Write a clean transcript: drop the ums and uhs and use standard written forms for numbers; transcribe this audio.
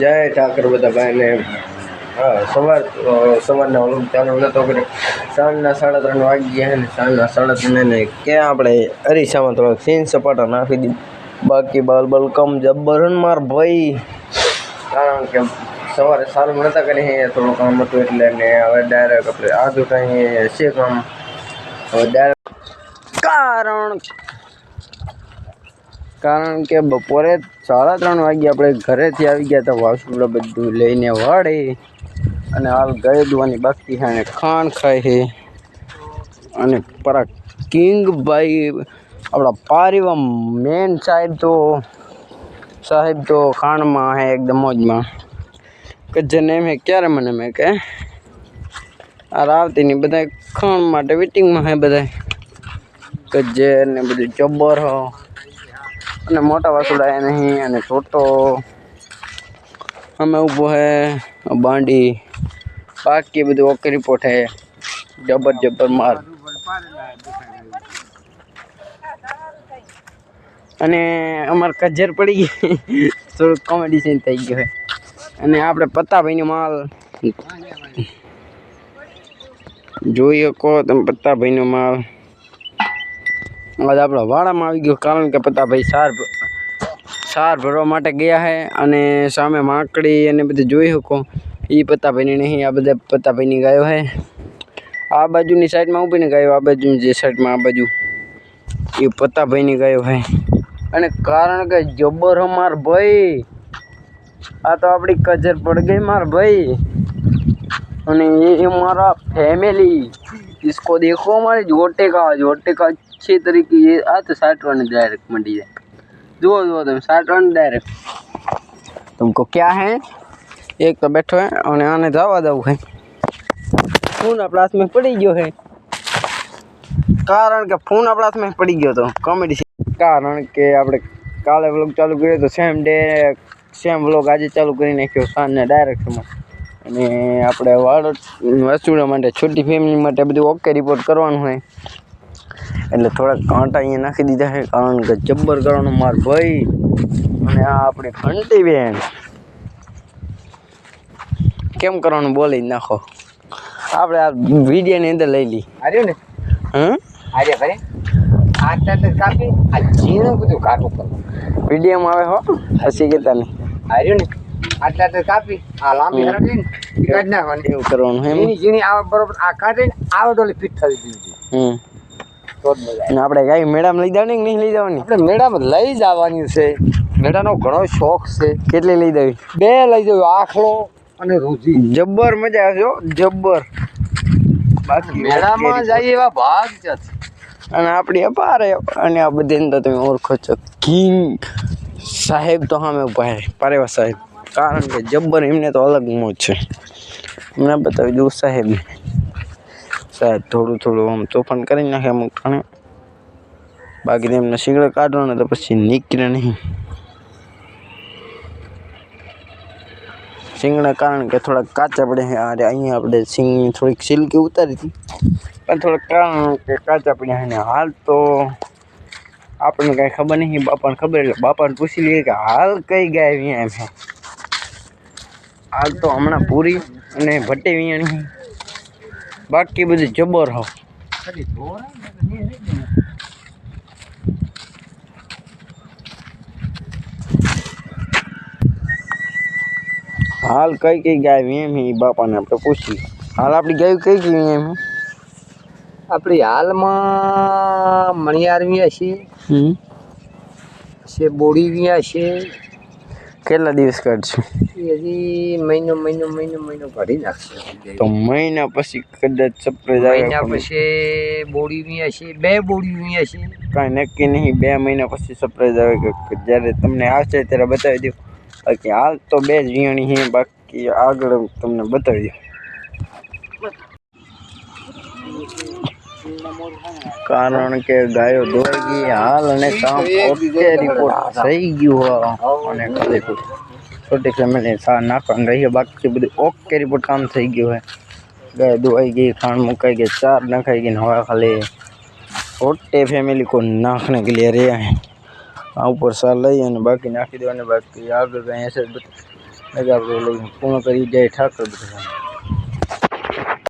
જય ઠાકર બધા ભાઈને. હા, સવારના વ્લોગ ચાલુ નહોતો કર્યો. સાંજના 3:30 વાગી ગયા ને સાંજના 3:30 ને ક્યાં આપણે અરીસામાં થોડોક સીન સપાટા નાખી દીધી. બાકી બાલ કમ જબ્બર માર ભાઈ, કારણ કે સવારે સારું નહોતા કરી થોડું કામ હતું એટલે ને હવે ડાયરેક્ટ આપણે આધું કાંઈ છે કામ હવે ડાયરેક્ટ કારણ કે બપોરે 3:30 વાગે આપણે ઘરેથી આવી ગયા હતા. વાસુડા બધું લઈને વાળી અને હાલ ગળે દુવાની બાકી છે અને ખાણ ખાય છે. અને પરા કિંગભાઈ આપણા પારીવા મેન સાહેબ તો ખાણમાં હે એકદમ મોજમાં કે જેને મેં ક્યારે મને મેં કે આ આવતી નહીં બધા ખાણ માટે વેટિંગમાં હે બધા કે જે ને બધું જબ્બર હો અને મોટા વાસુડા નહીં અને છોટો અમે ઊભો હે બાંડી. બાકી બધું ઓકે રિપોર્ટ હે જબ્બર માર. અને અમારે કજર પડી ગઈ થોડુંક કોમેડી સીન થઈ ગયો છે. અને આપણે પત્તાભાઈનો માલ જોઈ શકો તમે. પત્તાભાઈનો માલ આજ આપણા વાડામાં આવી ગયો કારણ કે પત્તાભાઈ સાર ભરવા માટે ગયા છે. અને સામે માકડી અને બધું જોઈ શકો એ પત્તાભાઈની નહીં, આ બધા પત્તાભાઈની ગાયો છે. આ બાજુની સાઈડમાં ઊભીને ગાયો, આ બાજુની જે સાઈડમાં આ બાજુ એ પત્તાભાઈની ગાયો છે. અને કારણ કે જબ્બર હો માર ભાઈ, આ તો આપણી કજર પડ ગઈ માર ભાઈ. અને ये हमारा फैमिली, इसको देखो हमारे जोटे का अच्छे तरीके ये आ तो 60 डायरेक्ट मंडी है. जो तुम 60 डायरेक्ट तुमको क्या है एक तो बैठो है और आने दवा दव है फोन अपना हाथ में पड़ी गयो है. કારણ કે ફોન આપણા હાથમાં પડી ગયો તો કોમેડી કારણ કે આપણે કાલે વ્લોગ ચાલુ કર્યો તો સેમ વ્લોગ આજે ચાલુ કરી નાખ્યો સાંજના ડાયરેક્ટમાં. અને આપણે વાસુડા માટે છોટી ફેમિલી માટે બધું ઓકે રિપોર્ટ કરવાનું હોય એટલે થોડાક કાંટા અહીંયા નાખી દીધા છે કારણ કે જબ્બર કરવાનું માર ભાઈ. અને આ આપણે ઘંટી બેન કેમ કરવાનું બોલી નાખો. આપણે આ વિડીયોની અંદર લઈ લઈ આવ્યું ને આજે ભાઈ આ કાપી આ ઝીણું બધું કાઢું કરવું વિડીયોમાં આવે હો હસી ગતા નહીં આવ્યું ને આટલા તો કાપી આ લાંબી હરાવીને કાઢી નાખવાની એવું કરવાનું એમ ઝીણી આવે બરોબર આ કાઢીને આવે ડોલી ફિટ થઈ દીધી. તો જ મજા આવે. આપણે ગાય મેળામાં લઈ જવાની કે નહીં લઈ જવાની? આપણે મેળામાં લઈ જવાની છે. મેળાનો ઘણો શોખ છે. કેટલી લઈ જવી? 2 લઈ જવી, આખલો અને રોજી. જબ્બર મજા આવશે જબ્બર. બાકી મેળામાં જઈએ એવા ભાગ છે. અને આપણી અપારે અને આ બધી તો તમે ઓળખો છો કિંગ સાહેબ તો સામે ઉભા છે પારેવા સાહેબ કારણ કે જબ્બર એમને તો અલગ મોજ છે. એમને બતાવી દઉં સાહેબને થોડું આમ તોફાન કરી નાખે અમુક ઠાણે. બાકી એમને શીંગડે કાઢવાના તો પછી નીકળે નહીં શીંગડા કારણ કે થોડાક કાચા પડે છે. અરે અહીંયા આપણે સિંગની થોડીક સિલ્કી ઉતારી હતી પણ થોડાક કારણ કે કાચા પડ્યા છે. હાલ તો આપણને કાંઈ ખબર નહીં, બાપાને ખબર એટલે બાપાને પૂછી લઈએ કે હાલ કઈ ગાય વિયા એમ છે. હાલ તો હમણાં પૂરી અને ભટ્ટી વિયાણી, બાકી બધું જબર હો. હાલ કઈ ગાય એમ એ બાપાને આપણે પૂછી. હાલ આપણી ગાય કઈ એમ આપણી હાલમાં મણિયાર વિયા છે બોડી વિયા છે. કેટલા દિવસ કાઢશું? હજી મહિનો કાઢી નાખશે. તો મહિના પછી કદાચ સરપ્રાઈઝ આવે. મહિના પછી બોડી વિયા છે, 2 બોડી વિયા છે. કાંઈ નક્કી નહીં, 2 મહિના પછી સરપ્રાઈઝ આવે કે જ્યારે તમને આવશે ત્યારે બતાવી દઉં. બાકી હાલ તો 2 જ વિયાણી છે, બાકી આગળ તમને બતાવી દઉં. કારણ કે ગાયો દોઈ ગઈ હાલ અને કામ ઓકે રિપોર્ટ થઈ ગયું અને ખાલી છોટી ફેમિલી નાખવાનું રહીએ બાકી બધું ઓકે રિપોર્ટ કામ થઈ ગયું હોય. ગાય દોવાઈ ગઈ, ખાંડ મુકાઈ ગઈ, ચાર નખાઈ ગઈ, હવે ખાલી छोटे फैमिली को नाखने के लिए रहे हैं ऊपर साल लई बाकी नाखी देवाने बाकी आगे गए ऐसे એટલે આપણે પૂર્ણ કરી જાય ઠાકર બધું